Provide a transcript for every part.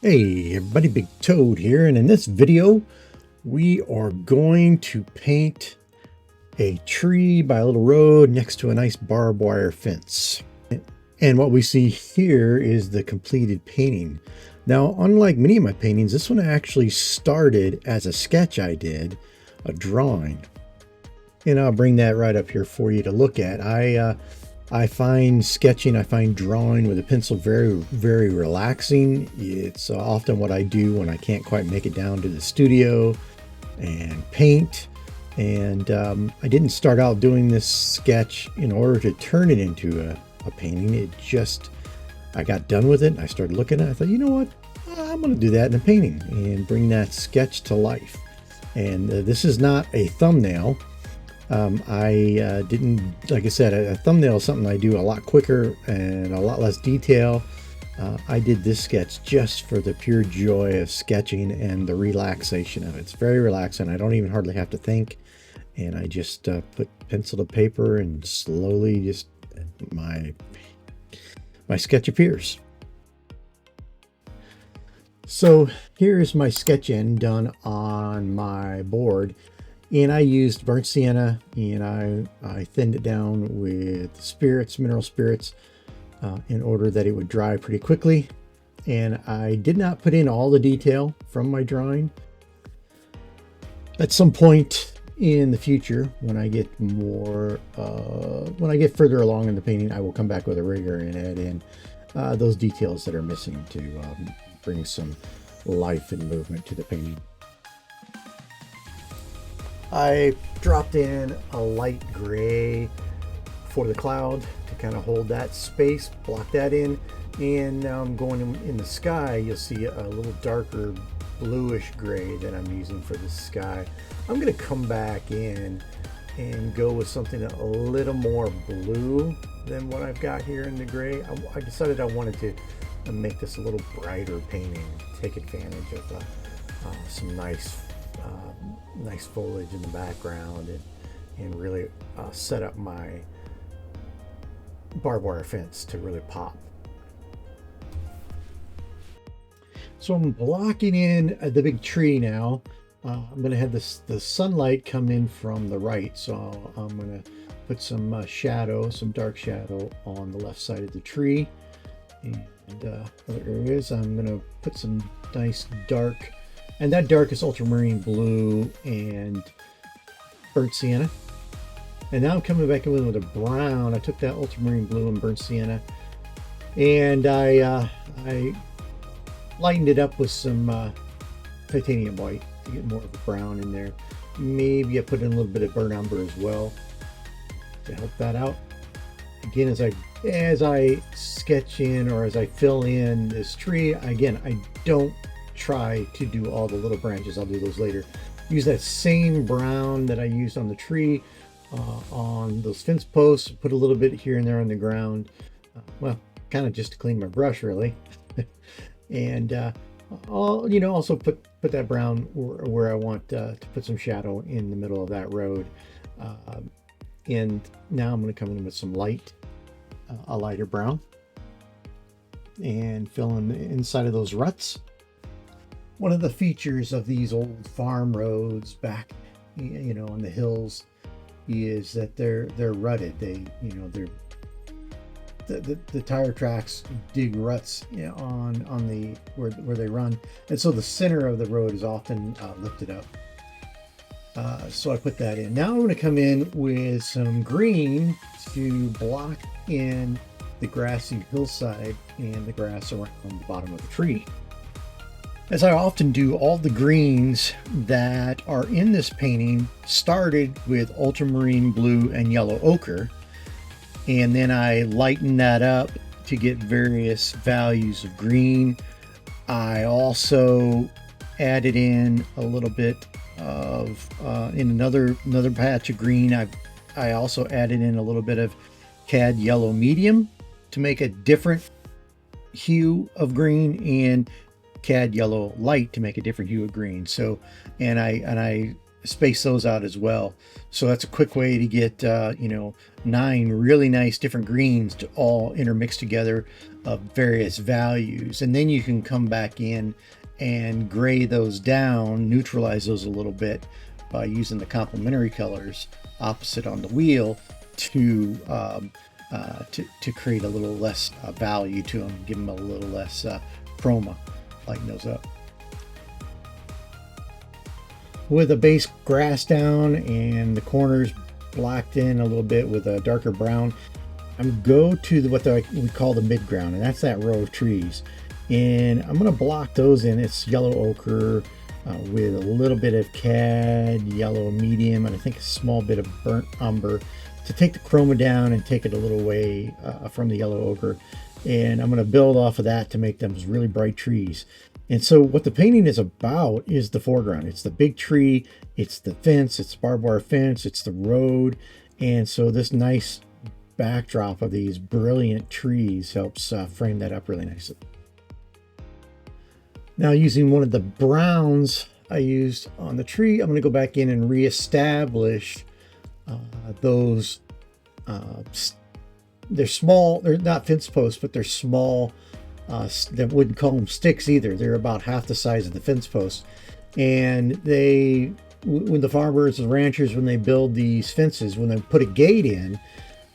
Hey everybody, Big Toad here, and in this video we are going to paint a tree by a little road next to a nice barbed wire fence. And what we see here is the completed painting. Now, unlike many of my paintings, this one actually started as a sketch I did, a drawing. And I'll bring that right up here for you to look at. I find sketching, I find drawing with a pencil very, very relaxing. It's often what I do when I can't quite make it down to the studio and paint. And I didn't start out doing this sketch in order to turn it into a painting. I got done with it. And I started looking at it. I thought, you know what? I'm going to do that in a painting and bring that sketch to life. And this is not a thumbnail. I didn't, like I said, a thumbnail is something I do a lot quicker and a lot less detail. I did this sketch just for the pure joy of sketching and the relaxation of it. It's very relaxing. I don't even hardly have to think. And I just put pencil to paper and slowly just my sketch appears. So here's my sketch end done on my board. And I used burnt sienna, and I thinned it down with spirits, mineral spirits, in order that it would dry pretty quickly. And I did not put in all the detail from my drawing. At some point in the future, when I get further along in the painting, I will come back with a rigger and add in those details that are missing to bring some life and movement to the painting. I dropped in a light gray for the cloud to kind of hold that space, block that in. And now I'm going in the sky. You'll see a little darker bluish gray that I'm using for the sky. I'm going to come back in and go with something a little more blue than what I've got here in the gray. I decided I wanted to make this a little brighter painting, take advantage of some nice foliage in the background and really set up my barbed wire fence to really pop. So I'm blocking in the big tree now. I'm going to have the sunlight come in from the right, so I'm going to put some shadow, some dark shadow on the left side of the tree. And other areas I'm going to put some nice dark, and that dark is ultramarine blue and burnt sienna. And now I'm coming back in with a brown. I took that ultramarine blue and burnt sienna, and I lightened it up with some titanium white to get more of a brown in there. Maybe I put in a little bit of burnt umber as well to help that out. Again, as I sketch in, or as I fill in this tree, again, I don't try to do all the little branches. I'll do those later. Use that same brown that I used on the tree on those fence posts. Put a little bit here and there on the ground. Well, kind of just to clean my brush, really. And also put that brown where I want to put some shadow in the middle of that road. And now I'm going to come in with some light, a lighter brown, and fill in the inside of those ruts. One of the features of these old farm roads back, on the hills, is that they're rutted. The tire tracks dig ruts on the where they run, and so the center of the road is often lifted up. So I put that in. Now I'm going to come in with some green to block in the grassy hillside and the grass around the bottom of the tree. As I often do, all the greens that are in this painting started with ultramarine blue and yellow ochre, and then I lightened that up to get various values of green. I also added in a little bit of in another patch of green. I also added in a little bit of cad yellow medium to make a different hue of green, and cad yellow light to make a different hue of green. So, and I space those out as well. So that's a quick way to get, you know, 9 really nice different greens to all intermix together of various values. And then you can come back in and gray those down, neutralize those a little bit by using the complementary colors opposite on the wheel to create a little less value to them, give them a little less chroma, lighten those up. With a base grass down and the corners blacked in a little bit with a darker brown, I'm go to what we call the midground, and that's that row of trees. And I'm going to block those in. It's yellow ochre with a little bit of cad, yellow medium, and I think a small bit of burnt umber to take the chroma down and take it a little way from the yellow ochre. And I'm going to build off of that to make them really bright trees. And so what the painting is about is the foreground. It's the big tree, it's the fence, it's barbed wire fence, it's the road. And so this nice backdrop of these brilliant trees helps frame that up really nicely. Now, using one of the browns I used on the tree, I'm going to go back in and reestablish those. They're small, they're not fence posts, but they're small. They wouldn't call them sticks either. They're about half the size of the fence posts. And they, when the farmers and ranchers, when they build these fences, when they put a gate in,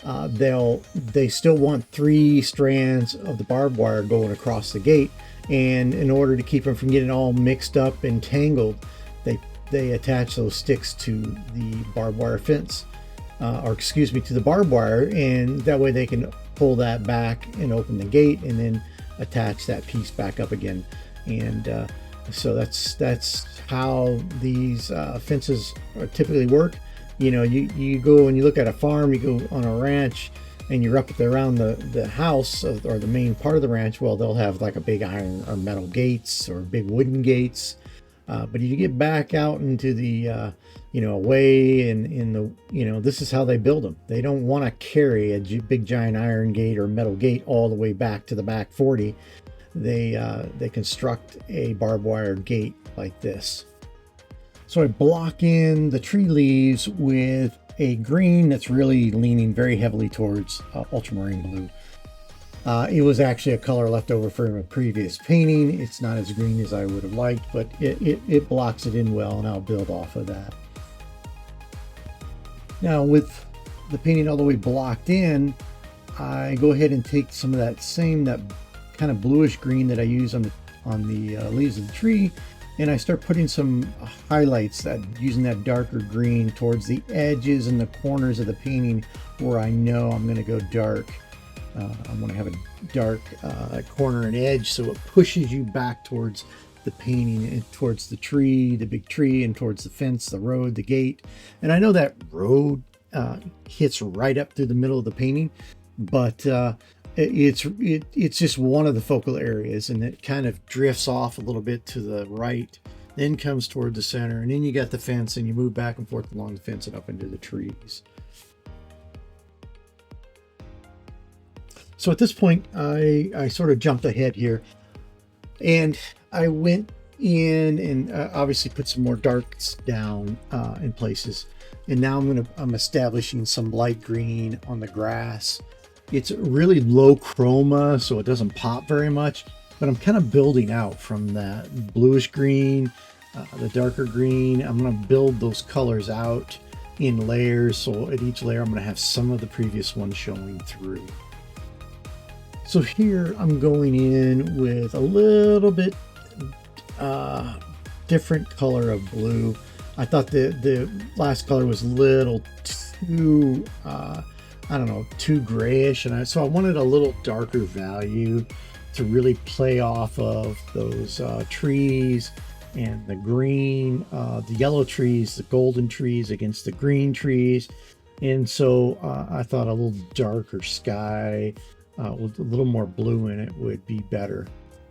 they still want 3 strands of the barbed wire going across the gate. And in order to keep them from getting all mixed up and tangled, they attach those sticks to the barbed wire fence, or excuse me, to the barbed wire, and that way they can pull that back and open the gate and then attach that piece back up again. And so that's how these fences typically work. You know, you go and you look at a farm, you go on a ranch, and you're up around the house or the main part of the ranch. Well, they'll have like a big iron or metal gates or big wooden gates. But if you get back out into the you know, away in the, you know, this is how they build them. They don't want to carry a big giant iron gate or metal gate all the way back to the back 40. They construct a barbed wire gate like this. So I block in the tree leaves with a green that's really leaning very heavily towards ultramarine blue. It was actually a color left over from a previous painting. It's not as green as I would have liked, but it blocks it in well, and I'll build off of that. Now, with the painting all the way blocked in, I go ahead and take some of that kind of bluish green that I use on the leaves of the tree, and I start putting some highlights using that darker green towards the edges and the corners of the painting where I know I'm going to go dark. I'm going to have a dark corner and edge, so it pushes you back towards the painting and towards the tree, the big tree, and towards the fence, the road, the gate. And I know that road hits right up through the middle of the painting, but it's just one of the focal areas, and it kind of drifts off a little bit to the right, then comes toward the center, and then you got the fence, and you move back and forth along the fence and up into the trees. So at this point, I sort of jumped ahead here, and I went in and obviously put some more darks down in places. And now I'm establishing some light green on the grass. It's really low chroma, so it doesn't pop very much, but I'm kind of building out from that bluish green, the darker green. I'm going to build those colors out in layers. So at each layer, I'm going to have some of the previous ones showing through. So here I'm going in with a little bit different color of blue. I thought the last color was a little too, I don't know, too grayish. And so I wanted a little darker value to really play off of those trees and the green, the yellow trees, the golden trees against the green trees. And so I thought a little darker sky with a little more blue in it would be better.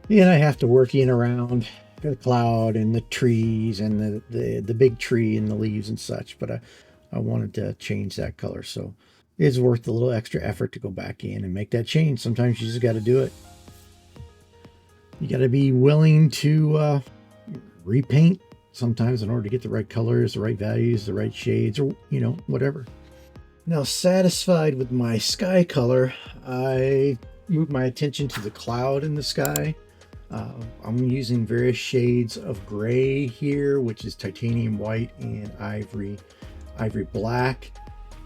And I have to work in around the cloud and the trees and the big tree and the leaves and such, but I wanted to change that color, so it's worth a little extra effort to go back in and make that change. Sometimes you just got to do it. You got to be willing to repaint sometimes in order to get the right colors, the right values, the right shades, or, you know, whatever. Now, satisfied with my sky color, I move my attention to the cloud in the sky. I'm using various shades of gray here, which is titanium white and ivory black.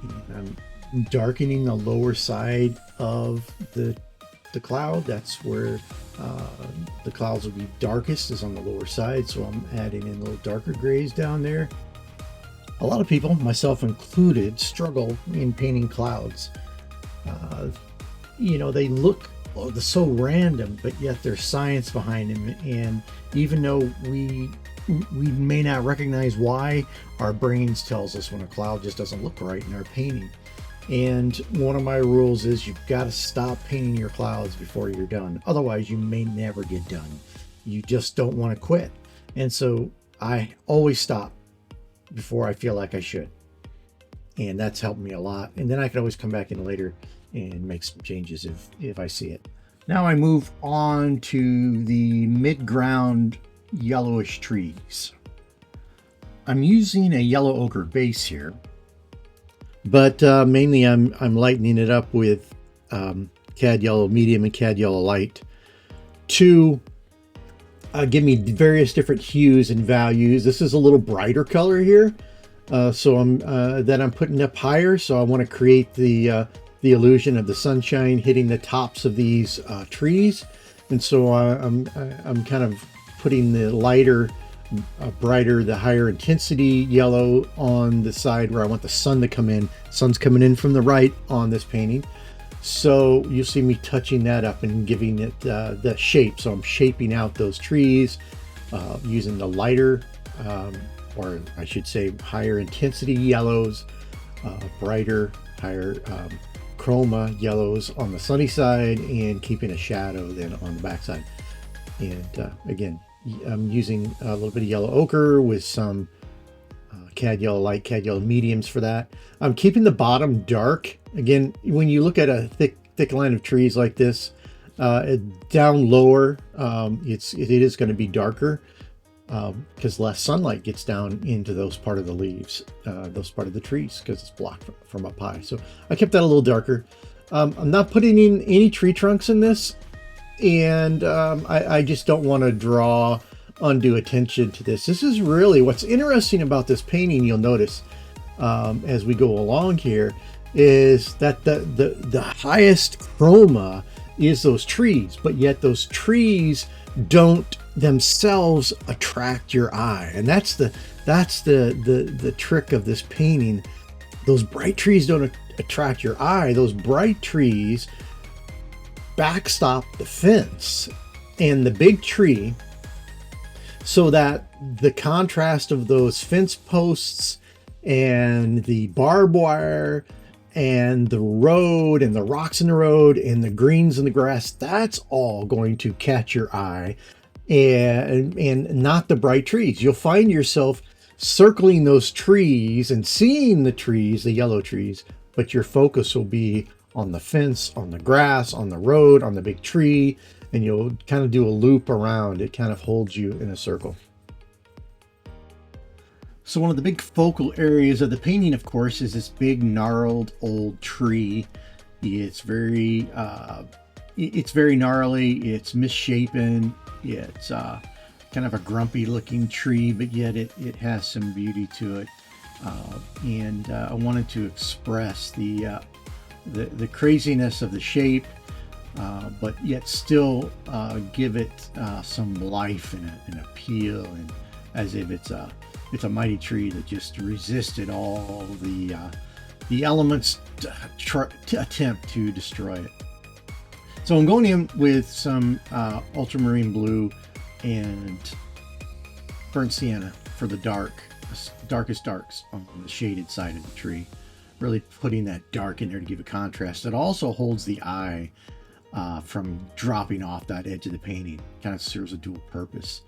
And I'm darkening the lower side of the cloud. That's where the clouds will be darkest, is on the lower side. So I'm adding in little darker grays down there. A lot of people, myself included, struggle in painting clouds. You know, they look so random, but yet there's science behind them. And even though we may not recognize why, our brains tells us when a cloud just doesn't look right in our painting. And one of my rules is you've got to stop painting your clouds before you're done. Otherwise, you may never get done. You just don't want to quit. And so I always stop before I feel like I should. And that's helped me a lot. And then I can always come back in later and make some changes if I see it. Now I move on to the mid-ground yellowish trees. I'm using a yellow ochre base here, but mainly I'm lightening it up with cad yellow medium and cad yellow light to give me various different hues and values. This is a little brighter color here, so I'm putting up higher. So I want to create the illusion of the sunshine hitting the tops of these trees, and so I'm kind of putting the lighter, brighter, the higher intensity yellow on the side where I want the sun to come in. Sun's coming in from the right on this painting. So you'll see me touching that up and giving it the shape. So I'm shaping out those trees using the lighter, or I should say higher intensity yellows, brighter, higher chroma yellows on the sunny side, and keeping a shadow then on the back side. And again, I'm using a little bit of yellow ochre with some cad yellow light, cad yellow mediums for that. I'm keeping the bottom dark. Again, when you look at a thick line of trees like this, down lower, it is going to be darker because less sunlight gets down into those part of the leaves, those part of the trees, because it's blocked from up high. So I kept that a little darker. I'm not putting in any tree trunks in this, and I just don't want to draw undue attention to this. This is really what's interesting about this painting. You'll notice as we go along here is that the highest chroma is those trees, but yet those trees don't themselves attract your eye. And that's the trick of this painting. Those bright trees don't attract your eye. Those bright trees backstop the fence and the big tree, so that the contrast of those fence posts and the barbed wire and the road and the rocks in the road and the greens in the grass, that's all going to catch your eye, and not the bright trees. You'll find yourself circling those trees and seeing the trees, the yellow trees, but your focus will be on the fence, on the grass, on the road, on the big tree, and you'll kind of do a loop around. It kind of holds you in a circle. So one of the big focal areas of the painting, of course, is this big gnarled old tree. It's very gnarly. It's misshapen. It's kind of a grumpy looking tree, but yet it has some beauty to it. And I wanted to express the craziness of the shape, but yet still give it some life and appeal, and as if it's a mighty tree that just resisted all the elements to attempt to destroy it. So I'm going in with some ultramarine blue and burnt sienna for the darkest darks on the shaded side of the tree. Really putting that dark in there to give a contrast. It also holds the eye from dropping off that edge of the painting. Kind of serves a dual purpose.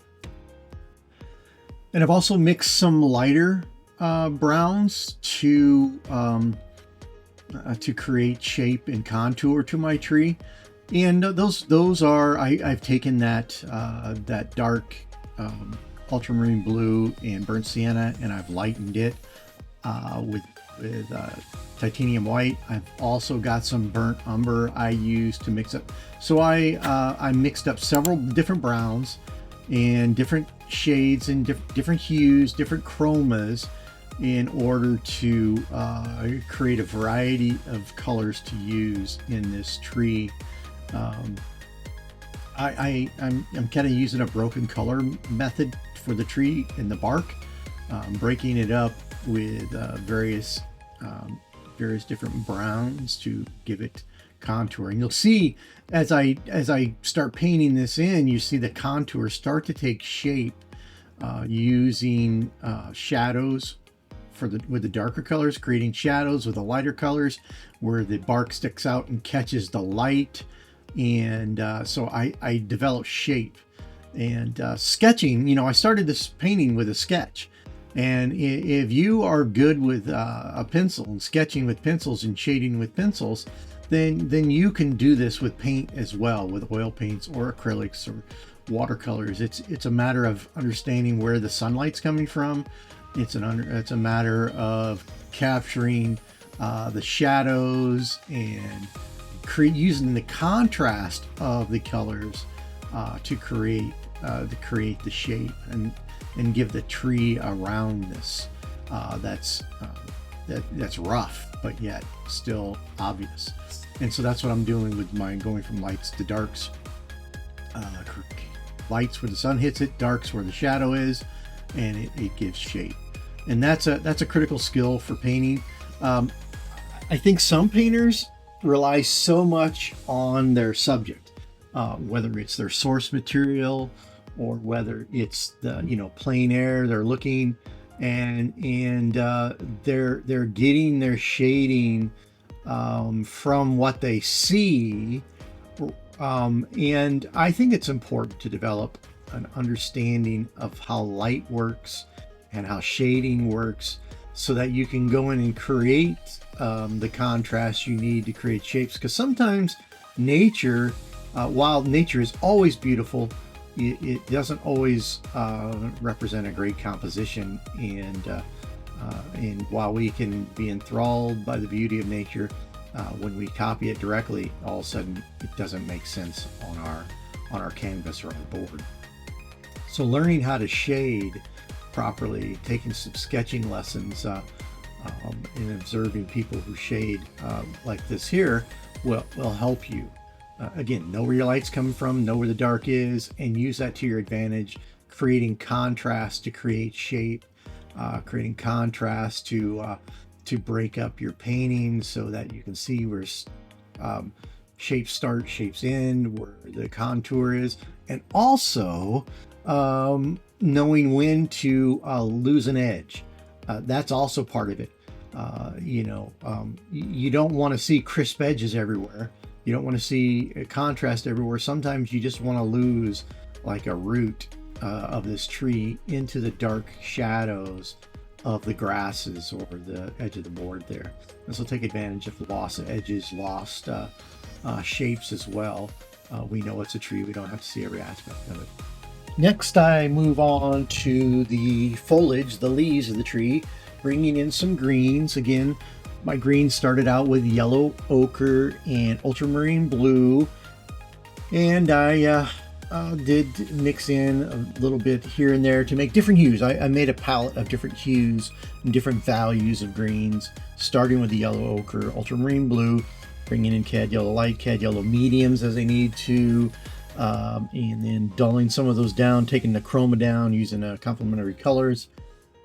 And I've also mixed some lighter browns to create shape and contour to my tree. And those are I've taken that dark ultramarine blue and burnt sienna, and I've lightened it with titanium white. I've also got some burnt umber I use to mix up. So I mixed up several different browns and different shades and different hues, different chromas, in order to create a variety of colors to use in this tree. I'm kind of using a broken color method for the tree and the bark, breaking it up with various different browns to give it contour. And you'll see as I start painting this in, you see the contours start to take shape using shadows with the darker colors, creating shadows with the lighter colors where the bark sticks out and catches the light. And so I developed shape and sketching. You know, I started this painting with a sketch, and if you are good with a pencil and sketching with pencils and shading with pencils, then you can do this with paint as well, with oil paints or acrylics or watercolors. It's a matter of understanding where the sunlight's coming from. It's a matter of capturing the shadows and using the contrast of the colors to create the shape and give the tree a roundness that's rough but yet still obvious. And so that's what I'm doing with mine, going from lights to darks. Lights where the sun hits it, darks where the shadow is, and it gives shape. And that's a critical skill for painting. I think some painters rely so much on their subject, whether it's their source material or whether it's the plein air they're looking, and they're getting their shading from what they see. And I think it's important to develop an understanding of how light works and how shading works, so that you can go in and create the contrast you need to create shapes. Because sometimes nature, while nature is always beautiful, it doesn't always represent a great composition. And while we can be enthralled by the beauty of nature, when we copy it directly, all of a sudden it doesn't make sense on our canvas or on the board. So learning how to shade properly, taking some sketching lessons, and observing people who shade like this here will help you. Again, know where your light's coming from, know where the dark is, and use that to your advantage, creating contrast to create shape, creating contrast to break up your painting so that you can see where shapes start, shapes end, where the contour is, and also knowing when to lose an edge. That's also part of it. You don't want to see crisp edges everywhere. You don't want to see a contrast everywhere. Sometimes you just want to lose like a root of this tree into the dark shadows of the grasses or the edge of the board there. This will take advantage of lost edges, lost shapes as well. We know it's a tree. We don't have to see every aspect of it. Next, I move on to the foliage, the leaves of the tree, bringing in some greens. Again, my greens started out with yellow ochre and ultramarine blue, and I did mix in a little bit here and there to make different hues. I made a palette of different hues and different values of greens, starting with the yellow ochre, ultramarine blue, bringing in cad yellow light, cad yellow mediums as I need to, and then dulling some of those down, taking the chroma down, using complementary colors.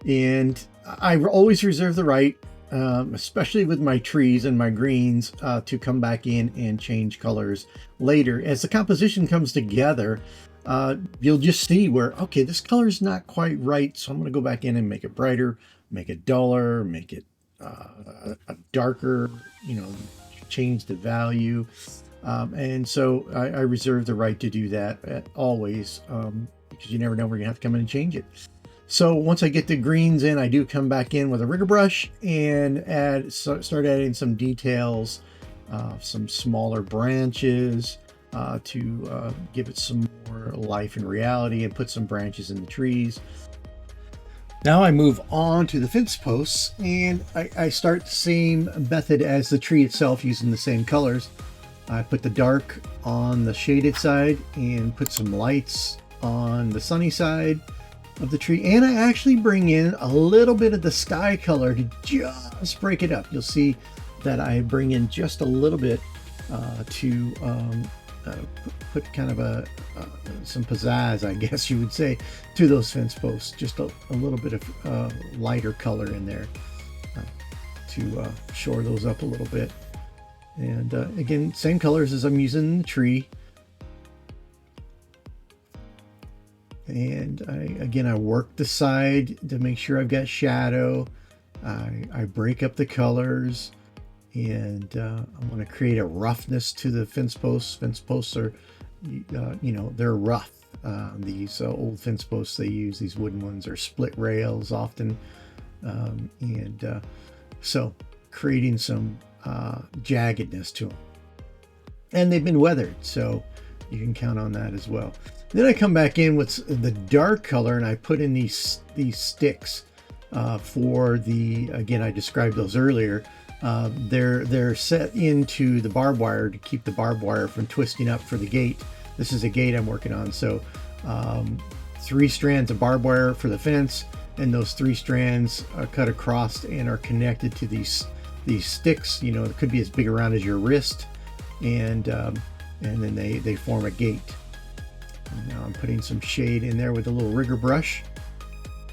And I always reserve the right, especially with my trees and my greens, to come back in and change colors later. As the composition comes together, you'll just see where, okay, this color is not quite right, so I'm going to go back in and make it brighter, make it duller, make it a darker, change the value. And so I reserve the right to do that always, because you never know where you have to come in and change it. So once I get the greens in, I do come back in with a rigger brush and start adding some details, some smaller branches, to give it some more life and reality and put some branches in the trees. Now I move on to the fence posts, and I start the same method as the tree itself, using the same colors. I put the dark on the shaded side and put some lights on the sunny side of the tree, and I actually bring in a little bit of the sky color to just break it up. You'll see that I bring in just a little bit to put kind of some pizzazz, I guess you would say, to those fence posts. Just a little bit of lighter color in there to shore those up a little bit. And again, same colors as I'm using in the tree. And I work the side to make sure I've got shadow. I break up the colors, and I'm going to create a roughness to the fence posts. Fence posts are, they're rough. These old fence posts they use, these wooden ones, are split rails often, so creating some jaggedness to them. And they've been weathered, so you can count on that as well. Then I come back in with the dark color, and I put in these sticks for the, again, I described those earlier. They're set into the barbed wire to keep the barbed wire from twisting up for the gate. This is a gate I'm working on. So 3 strands of barbed wire for the fence, and those 3 strands are cut across and are connected to these sticks. It could be as big around as your wrist, and then they form a gate. And now I'm putting some shade in there with a little rigger brush.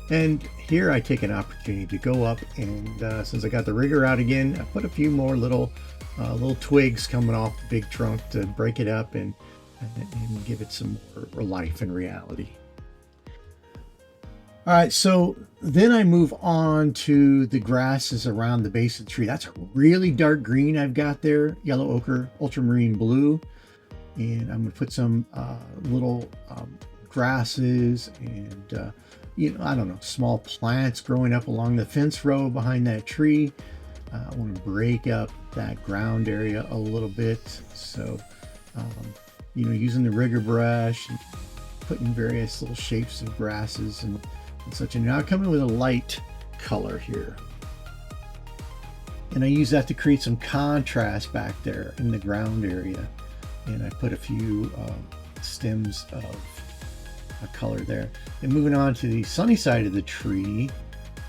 And here I take an opportunity to go up, and since I got the rigger out again, I put a few more little twigs coming off the big trunk to break it up and give it some more life and reality. All right, so then I move on to the grasses around the base of the tree. That's a really dark green I've got there, yellow ochre, ultramarine blue. And I'm going to put some little grasses and, I don't know, small plants growing up along the fence row behind that tree. I want to break up that ground area a little bit. So, using the rigger brush and putting various little shapes of grasses and such. And now I come in with a light color here. And I use that to create some contrast back there in the ground area. And I put a few stems of a color there. And moving on to the sunny side of the tree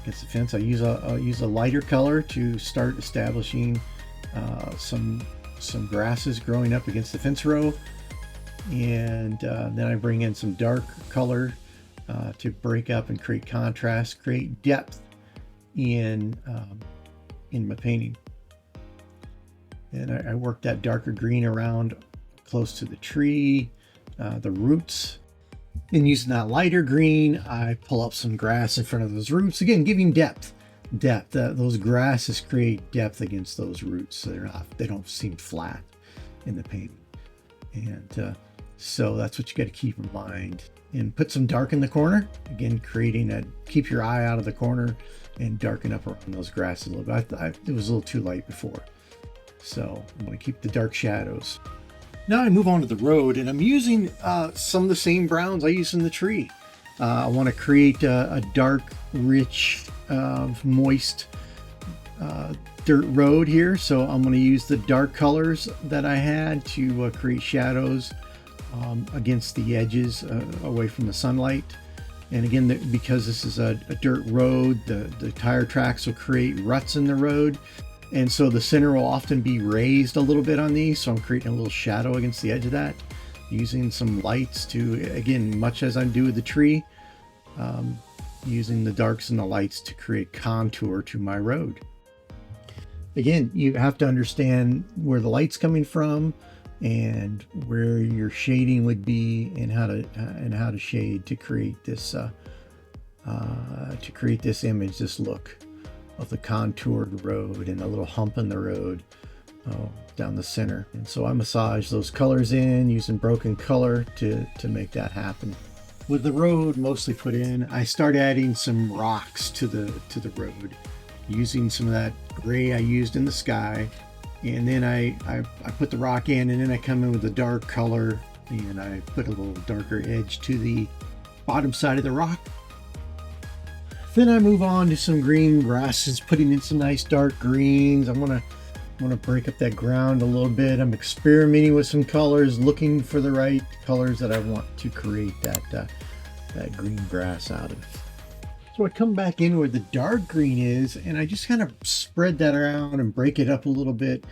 against the fence, I use a lighter color to start establishing some grasses growing up against the fence row. And then I bring in some dark color to break up and create contrast, create depth in my painting. And I work that darker green around close to the tree, the roots. And using that lighter green, I pull up some grass in front of those roots. Again, giving depth. Those grasses create depth against those roots, so they don't seem flat in the painting. And so that's what you got to keep in mind. And put some dark in the corner. Again, creating that, keep your eye out of the corner and darken up around those grasses a little bit. It was a little too light before, so I'm going to keep the dark shadows. Now I move on to the road, and I'm using some of the same browns I used in the tree. I want to create a dark, rich, moist dirt road here. So I'm going to use the dark colors that I had to create shadows against the edges away from the sunlight. And again, because this is a dirt road, the tire tracks will create ruts in the road. And so the center will often be raised a little bit on these. So I'm creating a little shadow against the edge of that, using some lights to, again, much as I do with the tree, using the darks and the lights to create contour to my road. Again, you have to understand where the light's coming from and where your shading would be, and how to shade to create this image, this look of the contoured road and a little hump in the road down the center. And so I massage those colors in using broken color to make that happen. With the road mostly put in, I start adding some rocks to the road, using some of that gray I used in the sky and then I put the rock in, and then I come in with a dark color, and I put a little darker edge to the bottom side of the rock. Then I move on to some green grasses, putting in some nice dark greens. I want to break up that ground a little bit. I'm experimenting with some colors, looking for the right colors that I want to create that green grass out of. So I come back in where the dark green is, and I just kind of spread that around and break it up a little bit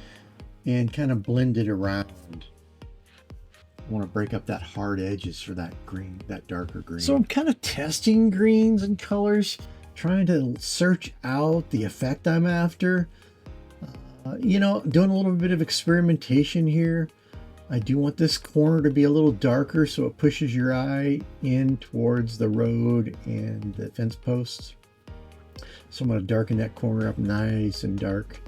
and kind of blend it around. I want to break up that hard edges for that green, that darker green. So I'm kind of testing greens and colors, trying to search out the effect I'm after. You know, doing a little bit of experimentation here. I do want this corner to be a little darker so it pushes your eye in towards the road and the fence posts. So I'm going to darken that corner up nice and dark.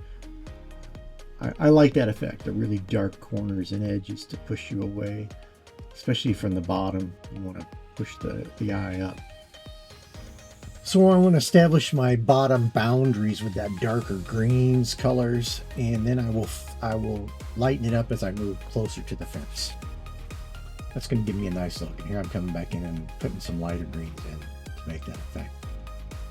I like that effect, the really dark corners and edges to push you away, especially from the bottom. You want to push the eye up. So I want to establish my bottom boundaries with that darker greens colors, and then I will lighten it up as I move closer to the fence. That's going to give me a nice look. And here I'm coming back in and putting some lighter greens in to make that effect.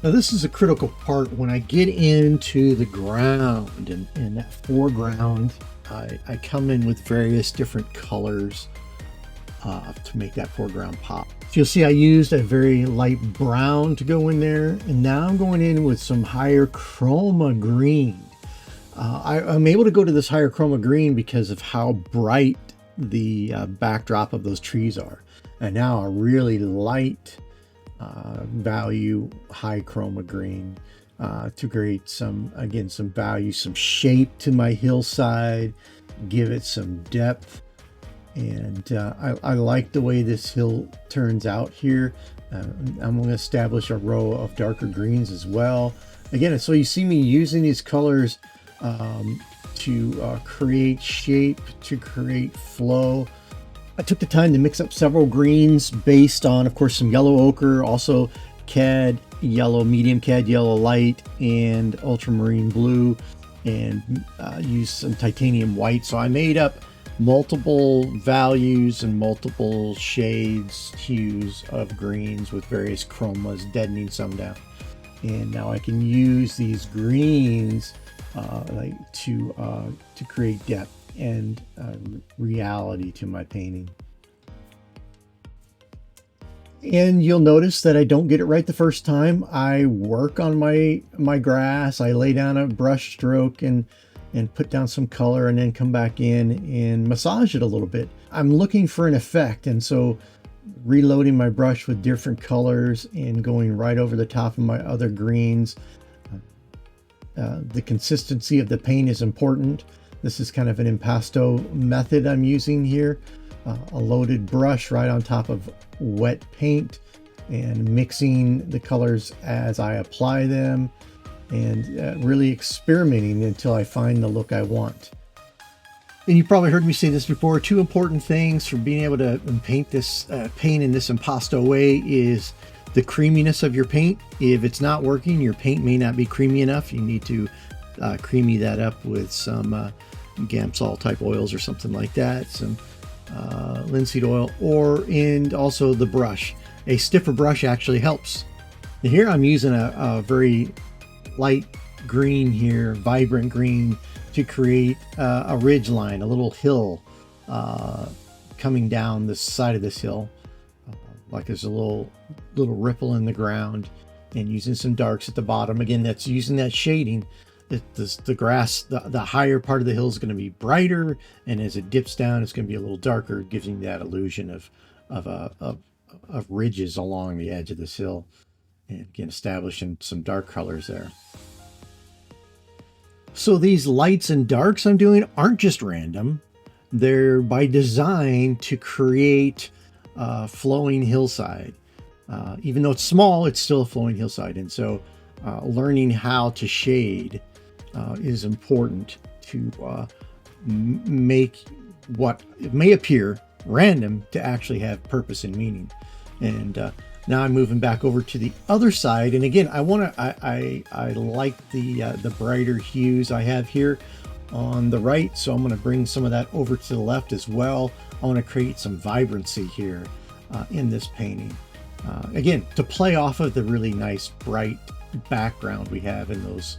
Now this is a critical part when I get into the ground and that foreground. I come in with various different colors to make that foreground pop. So you'll see I used a very light brown to go in there, and now I'm going in with some higher chroma green. I'm able to go to this higher chroma green because of how bright the backdrop of those trees are, and now a really light value high chroma green to create some value, some shape to my hillside, give it some depth. And I like the way this hill turns out here. I'm going to establish a row of darker greens as well. Again, so you see me using these colors to create shape, to create flow. I took the time to mix up several greens based on, of course, some yellow ochre, also cad yellow, medium cad yellow light, and ultramarine blue, and used some titanium white. So I made up multiple values and multiple shades, hues of greens with various chromas, deadening some down. And now I can use these greens to create depth and reality to my painting. And you'll notice that I don't get it right the first time. I work on my grass. I lay down a brush stroke and put down some color, and then come back in and massage it a little bit. I'm looking for an effect, and so reloading my brush with different colors and going right over the top of my other greens. The consistency of the paint is important. This is kind of an impasto method I'm using here. A loaded brush right on top of wet paint, and mixing the colors as I apply them, and really experimenting until I find the look I want. And you probably heard me say this before, two important things for being able to paint this paint in this impasto way is the creaminess of your paint. If it's not working, your paint may not be creamy enough. You need to creamy that up with some Gamsol type oils or something like that, some linseed oil, and also the brush. A stiffer brush actually helps. And here I'm using a very light green here, vibrant green, to create a ridge line, a little hill coming down the side of this hill, like there's a little ripple in the ground, and using some darks at the bottom. Again, that's using that shading. The grass, the higher part of the hill is going to be brighter, and as it dips down, it's going to be a little darker, giving that illusion of ridges along the edge of this hill. And again, establishing some dark colors there. So these lights and darks I'm doing aren't just random. They're by design to create a flowing hillside. Even though it's small, it's still a flowing hillside. And so learning how to shade is important to make what it may appear random to actually have purpose and meaning. And now I'm moving back over to the other side, and again, I like the brighter hues I have here. on the right, so I'm going to bring some of that over to the left as well. I want to create some vibrancy here in this painting. Again, to play off of the really nice bright background we have in those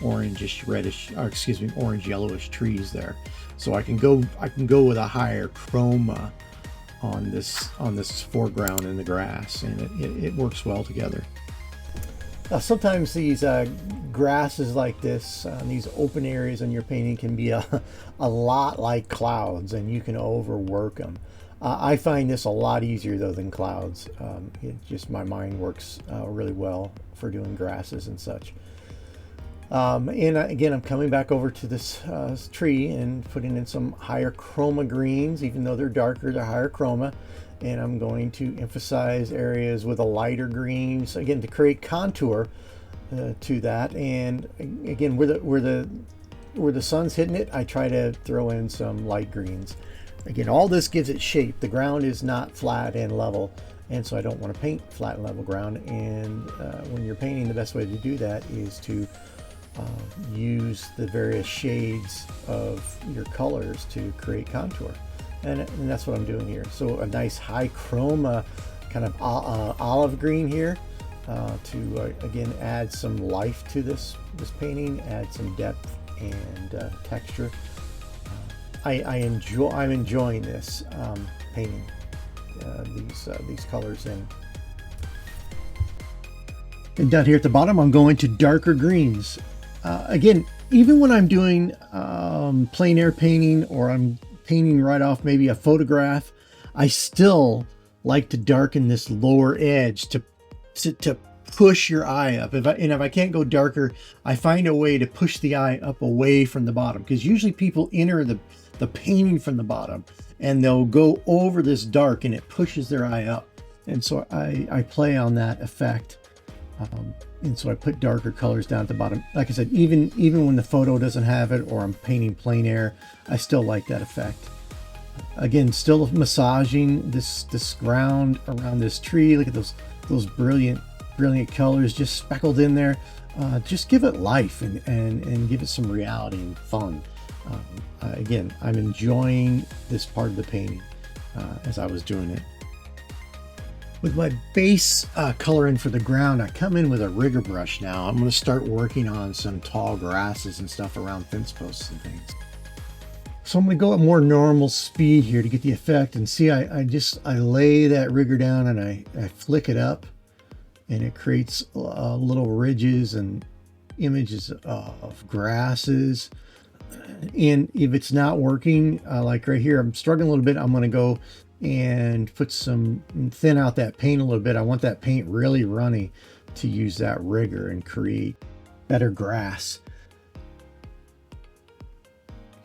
orangish reddish, or excuse me, orange yellowish trees there. So I can go with a higher chroma on this foreground in the grass, and it works well together. Sometimes these grasses like this, these open areas in your painting can be a lot like clouds, and you can overwork them. I find this a lot easier though than clouds. My mind works really well for doing grasses and such. And again, I'm coming back over to this tree and putting in some higher chroma greens. Even though they're darker, they're higher chroma. And I'm going to emphasize areas with a lighter greens, again, to create contour to that. And again, where the sun's hitting it, I try to throw in some light greens. Again, all this gives it shape. The ground is not flat and level, and so I don't want to paint flat and level ground. And when you're painting, the best way to do that is to use the various shades of your colors to create contour. And that's what I'm doing here. So a nice high chroma kind of olive green here to again add some life to this painting, add some depth and texture. I'm enjoying this painting these colors in. And down here at the bottom, I'm going to darker greens. Again, even when I'm doing plein air painting, or I'm painting right off maybe a photograph, I still like to darken this lower edge to push your eye up. If I can't go darker, I find a way to push the eye up away from the bottom, because usually people enter the painting from the bottom and they'll go over this dark and it pushes their eye up. And so I play on that effect. And so I put darker colors down at the bottom. Like I said, even when the photo doesn't have it, or I'm painting plein air, I still like that effect. Again, still massaging this ground around this tree. Look at those brilliant colors just speckled in there. Just give it life and give it some reality and fun. Again, I'm enjoying this part of the painting as I was doing it. With my base coloring for the ground, I come in with a rigger brush now. I'm going to start working on some tall grasses and stuff around fence posts and things. So I'm going to go at more normal speed here to get the effect, and see I lay that rigger down and I flick it up, and it creates little ridges and images of grasses. And if it's not working, like right here, I'm struggling a little bit, I'm going to go and thin out that paint a little bit. I want that paint really runny to use that rigger and create better grass.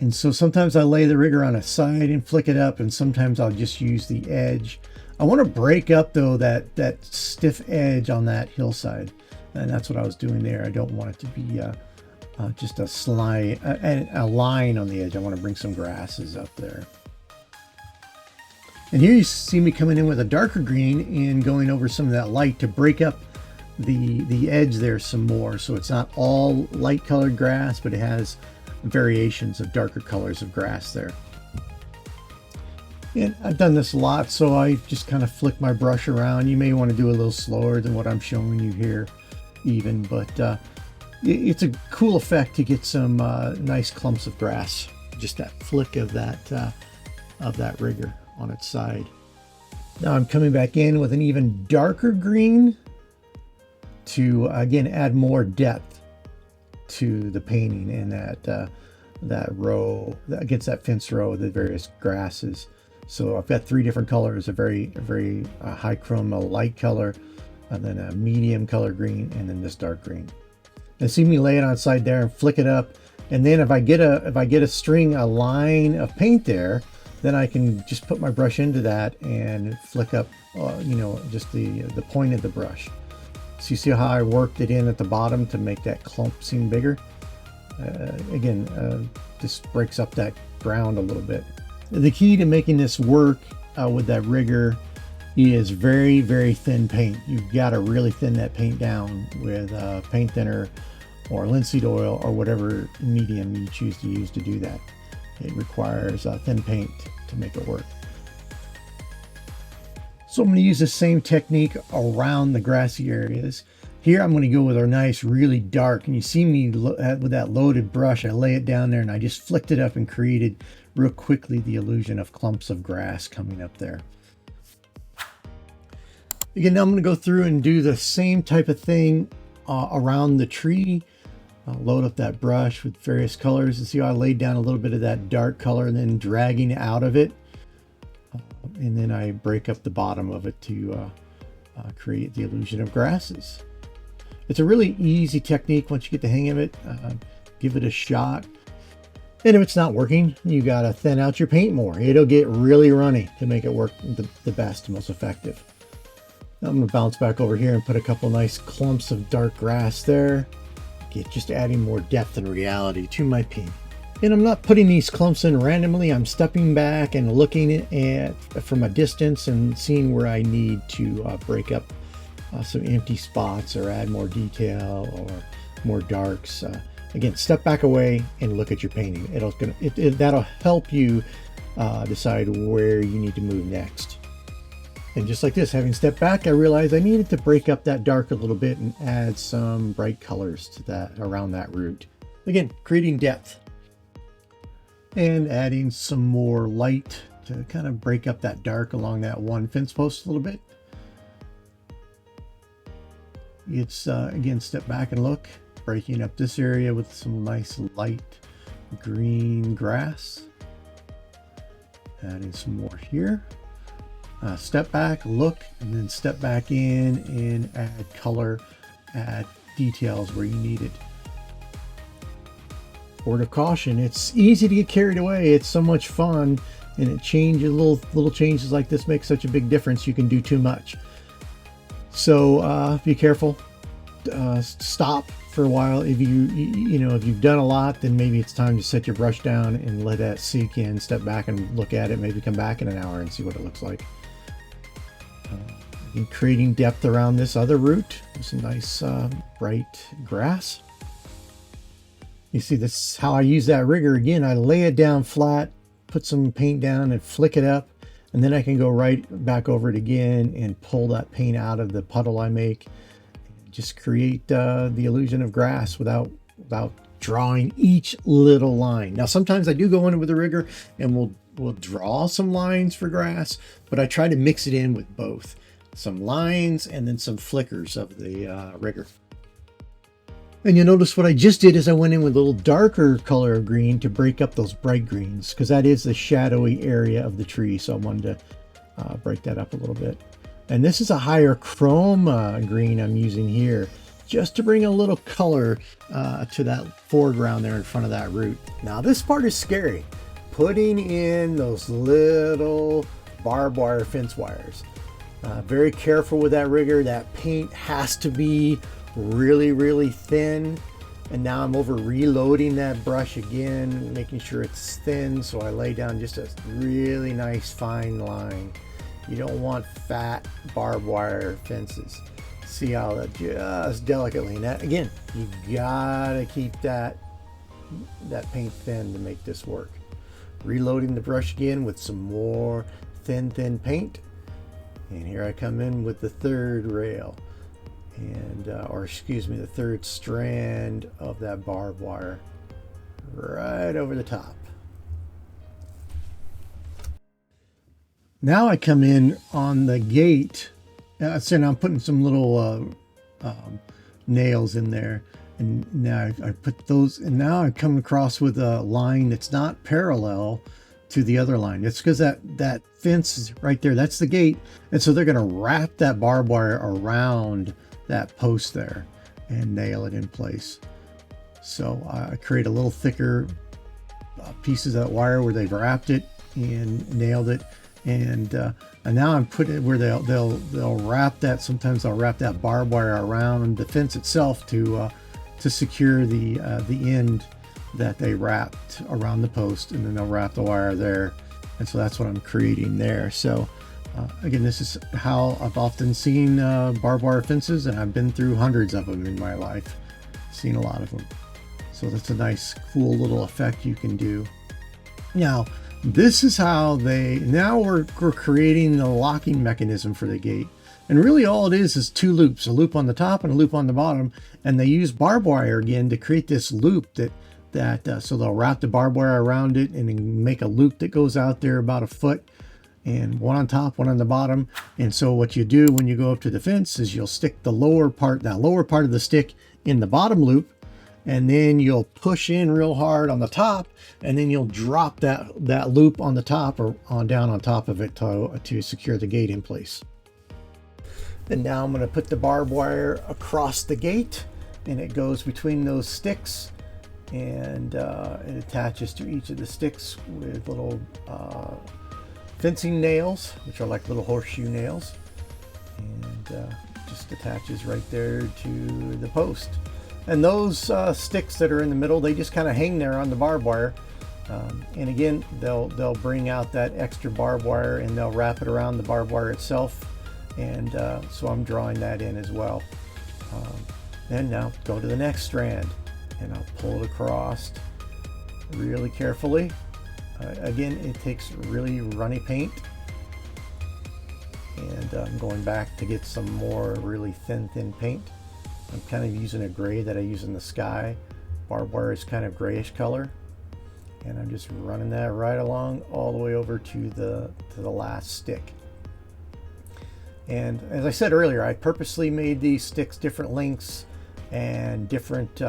And so sometimes I lay the rigger on a side and flick it up, and sometimes I'll just use the edge. I want to break up though that stiff edge on that hillside, and that's what I was doing there. I don't want it to be just a line on the edge. I want to bring some grasses up there. And here you see me coming in with a darker green and going over some of that light to break up the edge there some more. So it's not all light colored grass, but it has variations of darker colors of grass there. And I've done this a lot, so I just kind of flick my brush around. You may want to do a little slower than what I'm showing you here even, but it's a cool effect to get some nice clumps of grass. Just that flick of that rigger on its side. Now I'm coming back in with an even darker green to again add more depth to the painting and that row against that fence row of the various grasses. So I've got three different colors: a very high chroma light color, and then a medium color green, and then this dark green. And see me lay it on side there and flick it up, and then if I get a line of paint there, then I can just put my brush into that and flick up, just the point of the brush. So you see how I worked it in at the bottom to make that clump seem bigger? This breaks up that ground a little bit. The key to making this work with that rigger is very thin paint. You've got to really thin that paint down with paint thinner or linseed oil or whatever medium you choose to use to do that. It requires thin paint to make it work. So I'm going to use the same technique around the grassy areas. Here I'm going to go with a nice, really dark, and you see me with that loaded brush, I lay it down there and I just flicked it up and created real quickly the illusion of clumps of grass coming up there. Again, now I'm going to go through and do the same type of thing around the tree. I'll load up that brush with various colors and see how I laid down a little bit of that dark color and then dragging out of it. And then I break up the bottom of it to create the illusion of grasses. It's a really easy technique once you get the hang of it. Give it a shot. And if it's not working, you got to thin out your paint more. It'll get really runny to make it work the best, most effective. Now I'm going to bounce back over here and put a couple nice clumps of dark grass there. Just adding more depth and reality to my paint. And I'm not putting these clumps in randomly. I'm stepping back and looking at from a distance and seeing where I need to break up some empty spots or add more detail or more darks. Again, step back away and look at your painting. That'll help you decide where you need to move next. And just like this, having stepped back, I realized I needed to break up that dark a little bit and add some bright colors to that around that root. Again, creating depth and adding some more light to kind of break up that dark along that one fence post a little bit. It's again, step back and look, breaking up this area with some nice light green grass. Adding some more here. Step back, look, and then step back in and add color, add details where you need it. Word of caution, it's easy to get carried away. It's so much fun, and it changes, little changes like this make such a big difference. You can do too much. So be careful. Stop for a while. If if you've done a lot, then maybe it's time to set your brush down and let that sink in. Step back and look at it. Maybe come back in an hour and see what it looks like. And creating depth around this other root with some nice bright grass. You see, this is how I use that rigger. Again, I lay it down flat, put some paint down and flick it up, and then I can go right back over it again and pull that paint out of the puddle I make. Just create the illusion of grass without drawing each little line. Now, sometimes I do go in with a rigger and we'll draw some lines for grass, but I try to mix it in with both. Some lines and then some flickers of the rigger. And you'll notice what I just did is I went in with a little darker color of green to break up those bright greens, because that is the shadowy area of the tree. So I wanted to break that up a little bit. And this is a higher chrome green I'm using here, just to bring a little color to that foreground there in front of that root. Now this part is scary. Putting in those little barbed wire fence wires. Very careful with that rigger. That paint has to be really, really thin. And now I'm over reloading that brush again, making sure it's thin. So I lay down just a really nice fine line. You don't want fat barbed wire fences. See how that just delicately, and that again, you gotta keep that paint thin to make this work. Reloading the brush again with some more thin paint. And here I come in with the third rail. And the third strand of that barbed wire right over the top. Now I come in on the gate. So now I'm putting some little nails in there, and now I put those, and now I come across with a line that's not parallel to the other line. It's because that fence is right there. That's the gate, and so they're going to wrap that barbed wire around that post there and nail it in place. So I create a little thicker pieces of that wire where they've wrapped it and nailed it, and now I'm putting it where they'll wrap that. Sometimes they'll wrap that barbed wire around the fence itself to secure the end that they wrapped around the post, and then they'll wrap the wire there, and so that's what I'm creating there. So again, this is how I've often seen barbed wire fences, and I've been through hundreds of them in my life. Seen a lot of them. So that's a nice, cool little effect you can do. Now, this is how now we're creating the locking mechanism for the gate. And really all it is 2 loops, a loop on the top and a loop on the bottom. And they use barbed wire again to create this loop so they'll wrap the barbed wire around it and then make a loop that goes out there about 1 foot, and one on top, one on the bottom. And so what you do when you go up to the fence is you'll stick the lower part of the stick in the bottom loop, and then you'll push in real hard on the top, and then you'll drop that loop on the top or down on top of it to secure the gate in place. And now I'm going to put the barbed wire across the gate, and it goes between those sticks, and it attaches to each of the sticks with little fencing nails, which are like little horseshoe nails, and just attaches right there to the post. And those sticks that are in the middle, they just kind of hang there on the barbed wire. And again, they'll bring out that extra barbed wire and they'll wrap it around the barbed wire itself. And so I'm drawing that in as well. And now go to the next strand, and I'll pull it across really carefully. Again, it takes really runny paint. And I'm going back to get some more really thin paint. I'm kind of using a gray that I use in the sky. Barbed wire is kind of grayish color. And I'm just running that right along all the way over to the last stick. And as I said earlier, I purposely made these sticks different lengths and different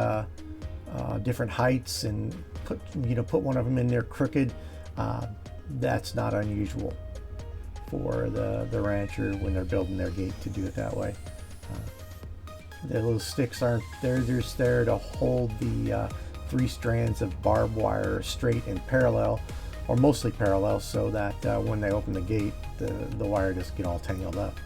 heights, and put one of them in there crooked. That's not unusual for the rancher when they're building their gate to do it that way. The little sticks aren't there; they're just there to hold the 3 strands of barbed wire straight and parallel, or mostly parallel, so that when they open the gate, the wire doesn't get all tangled up.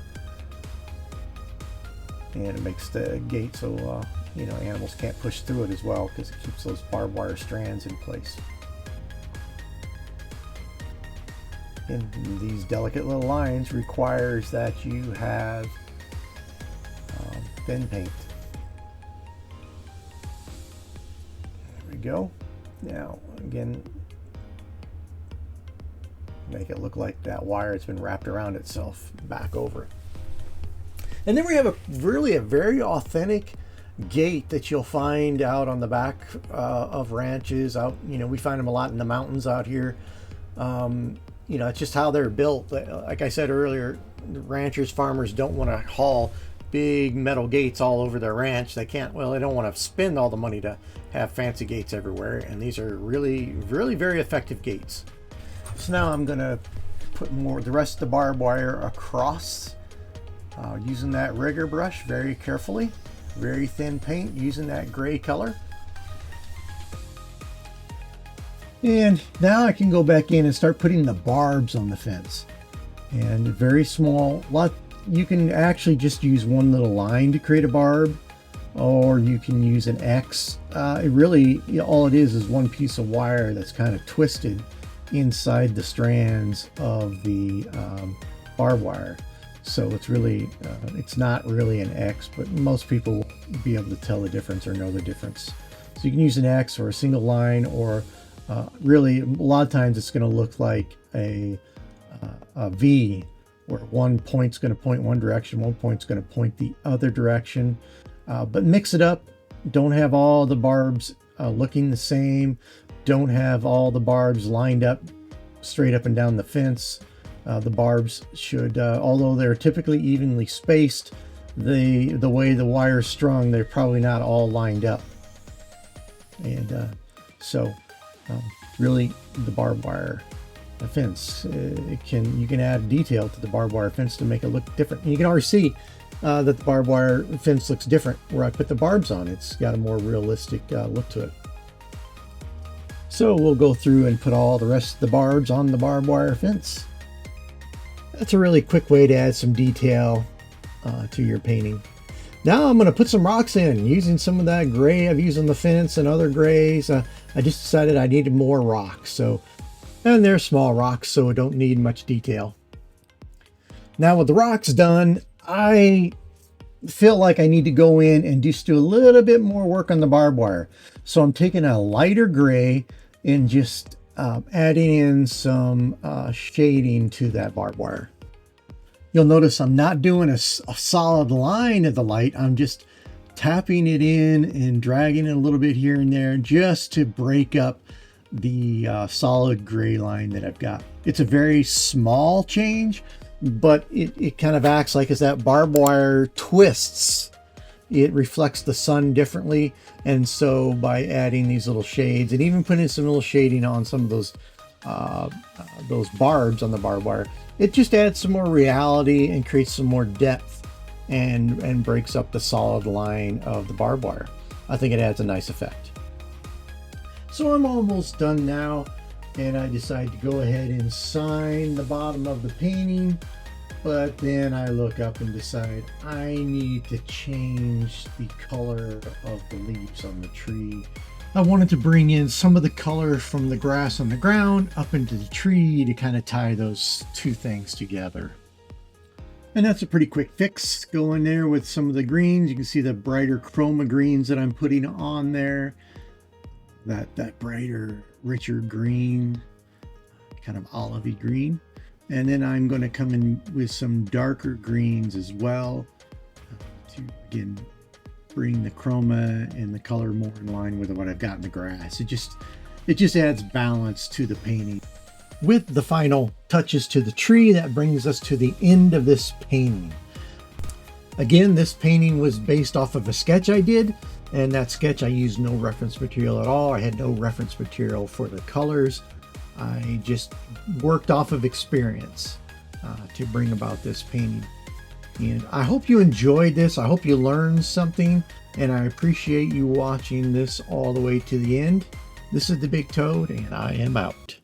And it makes the gate so animals can't push through it as well, because it keeps those barbed wire strands in place. And these delicate little lines requires that you have thin paint. There we go. Now again, make it look like that wire has been wrapped around itself back over it. And then we have a very authentic gate that you'll find out on the back of ranches. We find them a lot in the mountains out here. It's just how they're built. Like I said earlier, ranchers, farmers don't want to haul big metal gates all over their ranch. They don't want to spend all the money to have fancy gates everywhere. And these are really very effective gates. So now I'm going to put the rest of the barbed wire across using that rigger brush very carefully. Very thin paint using that gray color. And now I can go back in and start putting the barbs on the fence. And very small, you can actually just use one little line to create a barb, or you can use an X. All it is one piece of wire that's kind of twisted inside the strands of the barbed wire. So it's not really an X, but most people will be able to tell the difference or know the difference. So you can use an X or a single line, or really a lot of times it's going to look like a V, where one point's going to point one direction, one point's going to point the other direction. But mix it up. Don't have all the barbs looking the same. Don't have all the barbs lined up straight up and down the fence. The barbs should, although they're typically evenly spaced, the way the wire's strung, they're probably not all lined up. And really, the barbed wire fence, you can add detail to the barbed wire fence to make it look different. And you can already see that the barbed wire fence looks different where I put the barbs on. It's got a more realistic look to it. So we'll go through and put all the rest of the barbs on the barbed wire fence. That's a really quick way to add some detail to your painting. Now I'm going to put some rocks in using some of that gray I've used on the fence and other grays. I just decided I needed more rocks. And they're small rocks, so it don't need much detail. Now with the rocks done, I feel like I need to go in and just do a little bit more work on the barbed wire. So I'm taking a lighter gray and just adding in some shading to that barbed wire. You'll notice I'm not doing a solid line of the light. I'm just tapping it in and dragging it a little bit here and there just to break up the solid gray line that I've got. It's a very small change, but it kind of acts like as that barbed wire twists, it reflects the sun differently. And so by adding these little shades and even putting some little shading on some of those barbs on the barbed wire, it just adds some more reality and creates some more depth and breaks up the solid line of the barbed wire. I think it adds a nice effect. So I'm almost done now, and I decide to go ahead and sign the bottom of the painting, but then I look up and decide I need to change the color of the leaves on the tree. I wanted to bring in some of the color from the grass on the ground up into the tree to kind of tie those two things together. And that's a pretty quick fix. Go in there with some of the greens. You can see the brighter chroma greens that I'm putting on there. That brighter, richer green, kind of olivey green. And then I'm going to come in with some darker greens as well to, again, bring the chroma and the color more in line with what I've got in the grass. It just adds balance to the painting. With the final touches to the tree, that brings us to the end of this painting. Again, this painting was based off of a sketch I did, and that sketch I used no reference material at all. I had no reference material for the colors. I just worked off of experience to bring about this painting. And I hope you enjoyed this. I hope you learned something, and I appreciate you watching this all the way to the end. This is the Big Toad, and I am out.